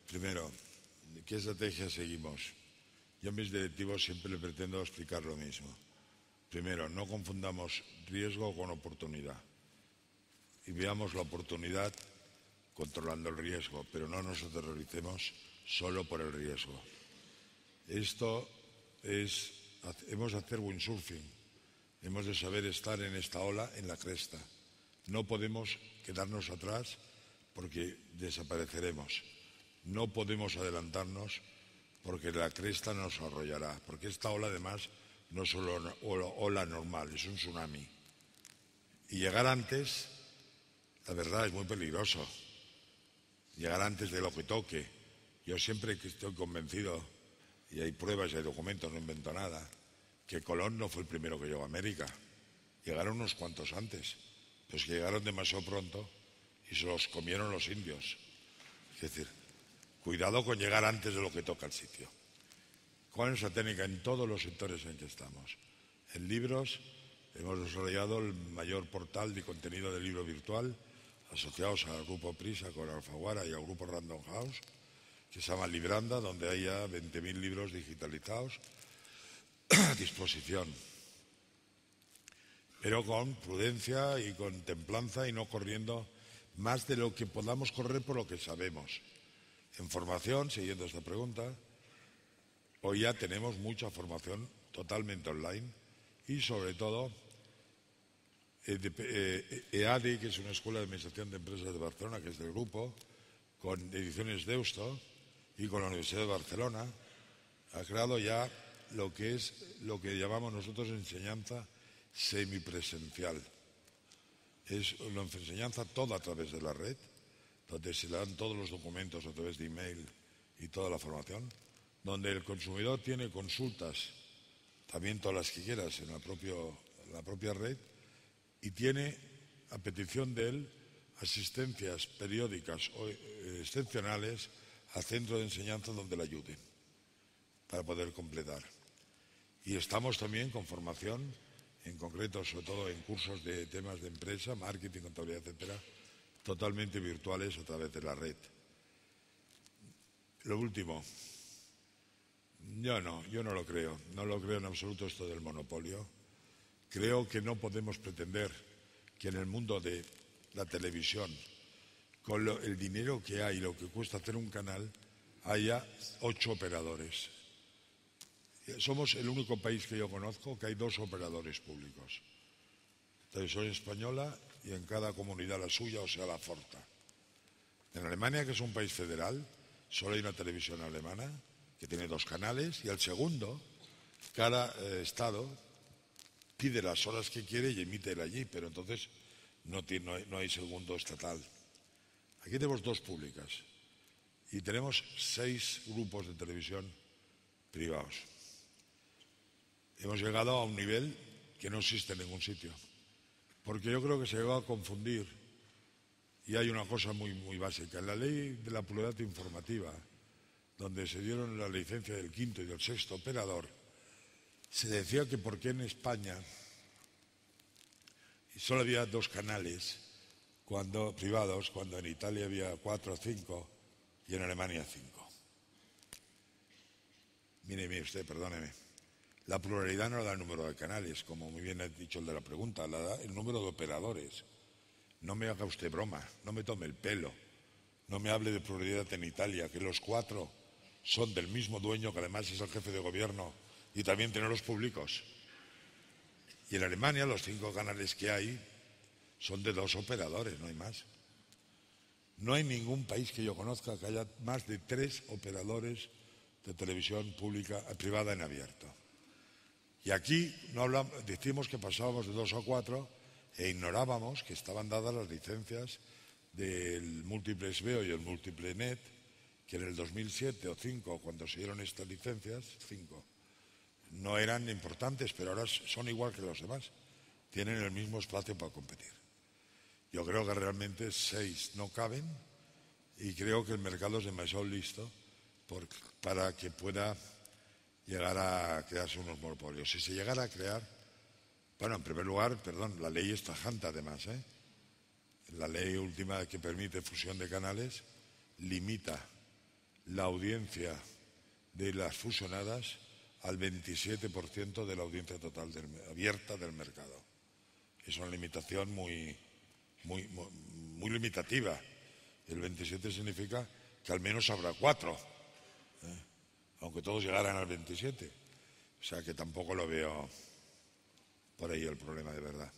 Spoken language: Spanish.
Primero, ¿qué estrategia seguimos? Yo a mis directivos siempre le pretendo explicar lo mismo. Primero, no confundamos riesgo con oportunidad. Y veamos la oportunidad controlando el riesgo, pero no nos aterroricemos solo por el riesgo. Hemos de hacer windsurfing. Hemos de saber estar en esta ola, en la cresta. No podemos quedarnos atrás porque desapareceremos. No podemos adelantarnos porque la cresta nos arrollará. Porque esta ola, además, no es solo ola normal, es un tsunami. Y llegar antes, la verdad, es muy peligroso. Llegar antes de lo que toque. Yo siempre estoy convencido, y hay pruebas y hay documentos, no invento nada, que Colón no fue el primero que llegó a América. Llegaron unos cuantos antes, pues que llegaron demasiado pronto y se los comieron los indios. Es decir, cuidado con llegar antes de lo que toca el sitio. ¿Cuál es la técnica en todos los sectores en que estamos? En libros hemos desarrollado el mayor portal de contenido de libro virtual asociados al Grupo Prisa con Alfaguara y al Grupo Random House, que se llama Libranda, donde hay ya 20.000 libros digitalizados a disposición. Pero con prudencia y con templanza y no corriendo más de lo que podamos correr por lo que sabemos. En formación, siguiendo esta pregunta, hoy ya tenemos mucha formación totalmente online y sobre todo EADI, que es una escuela de administración de empresas de Barcelona, que es del grupo, con Ediciones Deusto y con la Universidad de Barcelona, ha creado ya lo que llamamos nosotros enseñanza semipresencial. Es una enseñanza toda a través de la red, donde se le dan todos los documentos a través de email y toda la formación, donde el consumidor tiene consultas, también todas las que quieras en la propia red, y tiene, a petición de él, asistencias periódicas o excepcionales al centro de enseñanza donde le ayuden para poder completar. Y estamos también con formación, en concreto, sobre todo en cursos de temas de empresa, marketing, contabilidad, etcétera, totalmente virtuales a través de la red. Lo último, yo no lo creo. No lo creo en absoluto esto del monopolio. Creo que no podemos pretender que en el mundo de la televisión, con el dinero que hay y lo que cuesta hacer un canal, haya 8 operadores. Somos el único país que yo conozco que hay 2 operadores públicos. Televisión Española y en cada comunidad la suya, o sea, la Forta. En Alemania, que es un país federal, solo hay una televisión alemana que tiene 2 canales y el segundo, cada estado pide las horas que quiere y emite él allí, pero entonces no hay segundo estatal. Aquí tenemos 2 públicas y tenemos 6 grupos de televisión privados. Hemos llegado a un nivel que no existe en ningún sitio, porque yo creo que se llegó a confundir, y hay una cosa muy, muy básica. En la ley de la pluralidad informativa, donde se dieron la licencia del 5º y del 6º operador, se decía que por qué en España solo había 2 canales privados, cuando en Italia había 4 o 5 y en Alemania 5. Mire usted, perdóneme. La pluralidad no la da el número de canales, como muy bien ha dicho el de la pregunta, la da el número de operadores. No me haga usted broma, no me tome el pelo. No me hable de pluralidad en Italia, que los 4 son del mismo dueño, que además es el jefe de gobierno, y también tiene los públicos. Y en Alemania los 5 canales que hay son de 2 operadores, no hay más. No hay ningún país que yo conozca que haya más de 3 operadores de televisión privada en abierto. Y aquí decimos que pasábamos de 2 a 4 e ignorábamos que estaban dadas las licencias del Multiplex Veo y el Multiple Net, que en el 2007 o 2005, cuando se dieron estas licencias, 5, no eran importantes, pero ahora son igual que los demás. Tienen el mismo espacio para competir. Yo creo que realmente 6 no caben y creo que el mercado es demasiado listo para que pueda llegar a crearse unos monopolios. Si se llegara a crear, bueno, en primer lugar, la ley es tajante además, La ley última que permite fusión de canales limita la audiencia de las fusionadas al 27% de la audiencia total abierta del mercado. Es una limitación muy limitativa. El 27 significa que al menos habrá 4, aunque todos llegaran al 27. O sea que tampoco lo veo por ahí el problema de verdad.